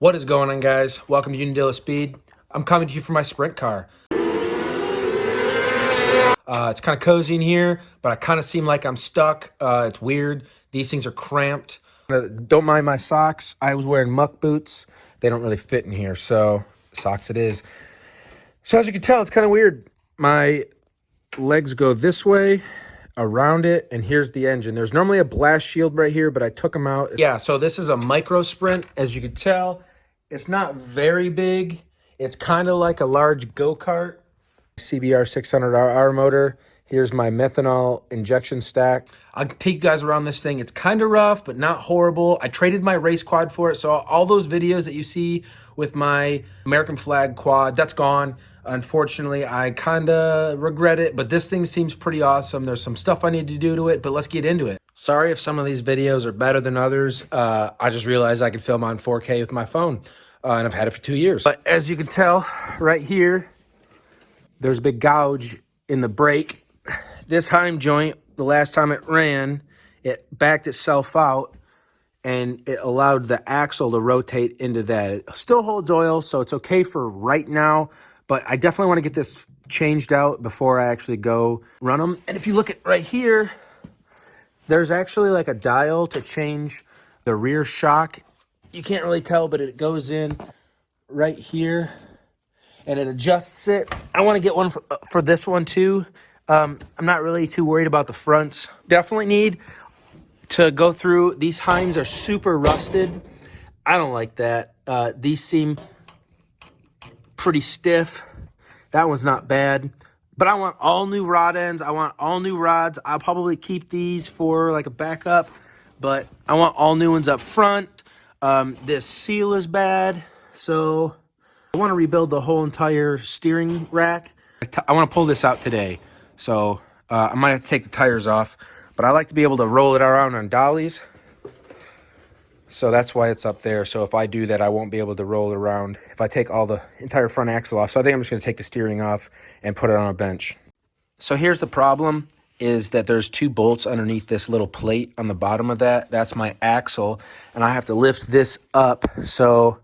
What is going on, guys? Welcome to Unadilla Speed. I'm coming to you from my sprint car. It's kind of cozy in here, but I kind of seem like I'm stuck. It's weird. These things are cramped. Don't mind my socks. I was wearing muck boots. They don't really fit in here, so socks it is. So as you can tell, it's kind of weird. My legs go this way, around it, and here's the engine. There's normally a blast shield right here, but I took them out. Yeah, so this is a micro sprint, as you can tell. It's not very big. It's kind of like a large go-kart. CBR 600R motor. Here's my methanol injection stack. I'll take you guys around this thing. It's kind of rough, but not horrible. I traded my race quad for it, so all those videos that you see with my American flag quad, that's gone. Unfortunately, I kind of regret it, but this thing seems pretty awesome. There's some stuff I need to do to it, but let's get into it. Sorry if some of these videos are better than others. I just realized I could film on 4K with my phone, and I've had it for 2 years. But as you can tell right here, there's a big gouge in the brake. This Heim joint, the last time it ran, it backed itself out and it allowed the axle to rotate into that. It still holds oil, so it's okay for right now, but I definitely want to get this changed out before I actually go run them. And if you look at right here, there's actually like a dial to change the rear shock. You can't really tell, but it goes in right here and it adjusts it. I want to get one for this one too. I'm not really too worried about the fronts. Definitely need to go through. These Heims are super rusted. I don't like that. These seem pretty stiff. That one's not bad. But I want all new rod ends. I want all new rods. I'll probably keep these for like a backup, but I want all new ones up front. This seal is bad, so I want to rebuild the whole entire steering rack. I want to pull this out today, so I might have to take the tires off, but I like to be able to roll it around on dollies. So that's why it's up there. So if I do that, I won't be able to roll it around if I take all the entire front axle off. So I think I'm just going to take the steering off and put it on a bench. So here's the problem, is that there's two bolts underneath this little plate on the bottom of that. That's my axle, and I have to lift this up. So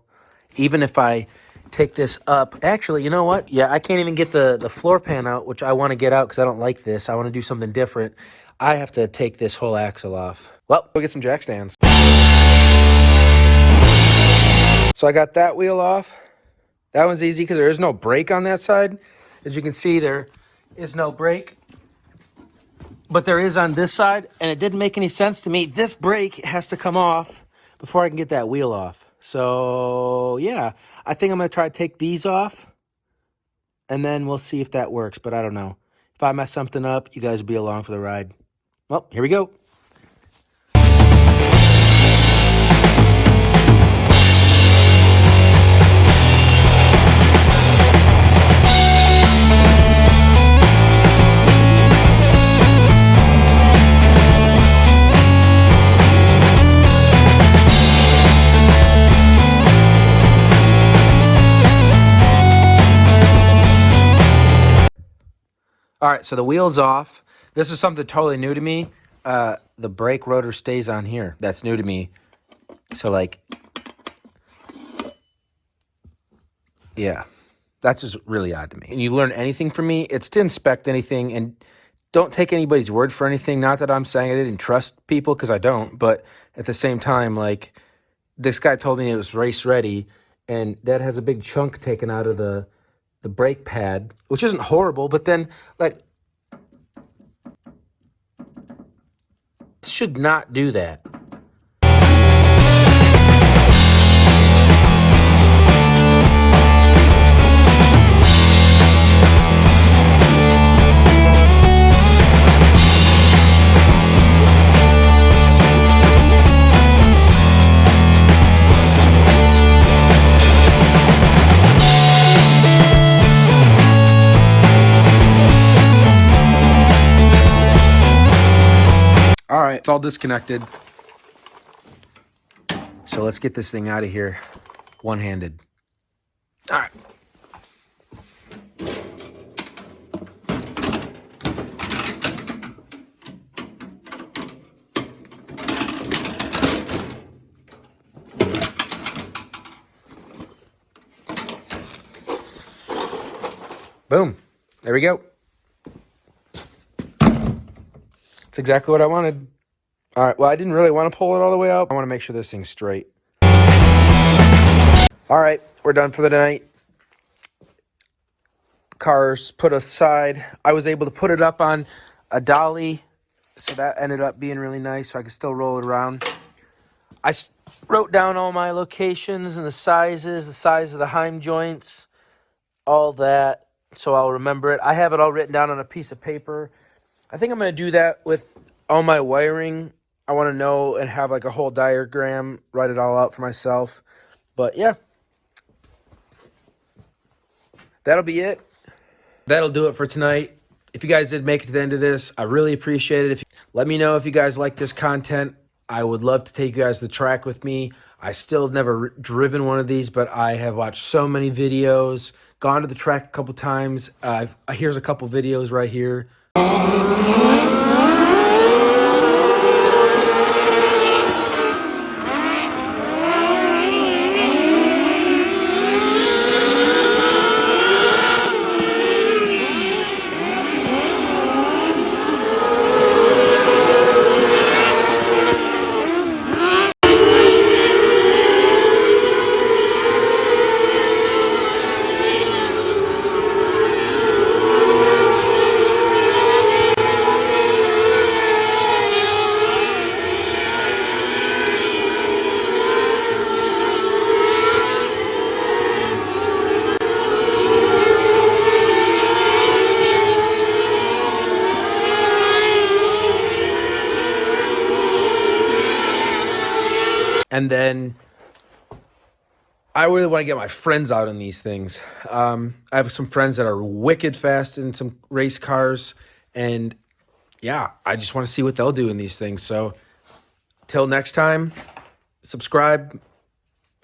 even if I take this up, actually, you know what? Yeah, I can't even get the floor pan out, which I want to get out because I don't like this. I want to do something different. I have to take this whole axle off. Well, we'll get some jack stands. So I got that wheel off. That one's easy because there is no brake on that side. As you can see, there is no brake, but there is on this side, and it didn't make any sense to me. This brake has to come off before I can get that wheel off. So yeah, I think I'm going to try to take these off, and then we'll see if that works, but I don't know. If I mess something up, you guys will be along for the ride. Well, here we go. All right, so the wheel's off. This is something totally new to me. The brake rotor stays on here. That's new to me. So, like, yeah, that's just really odd to me. And you learn anything from me, it's to inspect anything. And don't take anybody's word for anything. Not that I'm saying I didn't trust people, because I don't. But at the same time, like, this guy told me it was race ready, and that has a big chunk taken out of the brake pad, which isn't horrible, but then, like, should not do that. All right, it's all disconnected. So let's get this thing out of here one-handed. All right. Boom. There we go. That's exactly what I wanted. All right, well, I didn't really want to pull it all the way up. I want to make sure this thing's straight. All right, we're done for the night. Car's put aside. I was able to put it up on a dolly, so that ended up being really nice, so I could still roll it around. I wrote down all my locations and the size of the heim joints, all that, so I'll remember it. I have it all written down on a piece of paper. I think I'm going to do that with all my wiring. I want to know and have like a whole diagram, write it all out for myself. But yeah, that'll be it. That'll do it for tonight. If you guys did make it to the end of this, I really appreciate it. Let me know if you guys like this content. I would love to take you guys to the track with me. I still have never driven one of these, but I have watched so many videos, gone to the track a couple times. Here's a couple videos right here. And then I really want to get my friends out in these things. I have some friends that are wicked fast in some race cars. And yeah, I just want to see what they'll do in these things. So till next time, subscribe.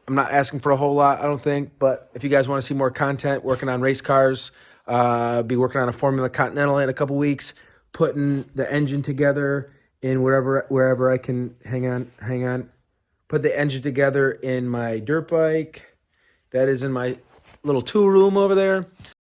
I'm not asking for a whole lot, I don't think. But if you guys want to see more content, working on race cars, be working on a Formula Continental in a couple weeks, putting the engine together in wherever I can. Hang on. Put the engine together in my dirt bike. That is in my little tool room over there.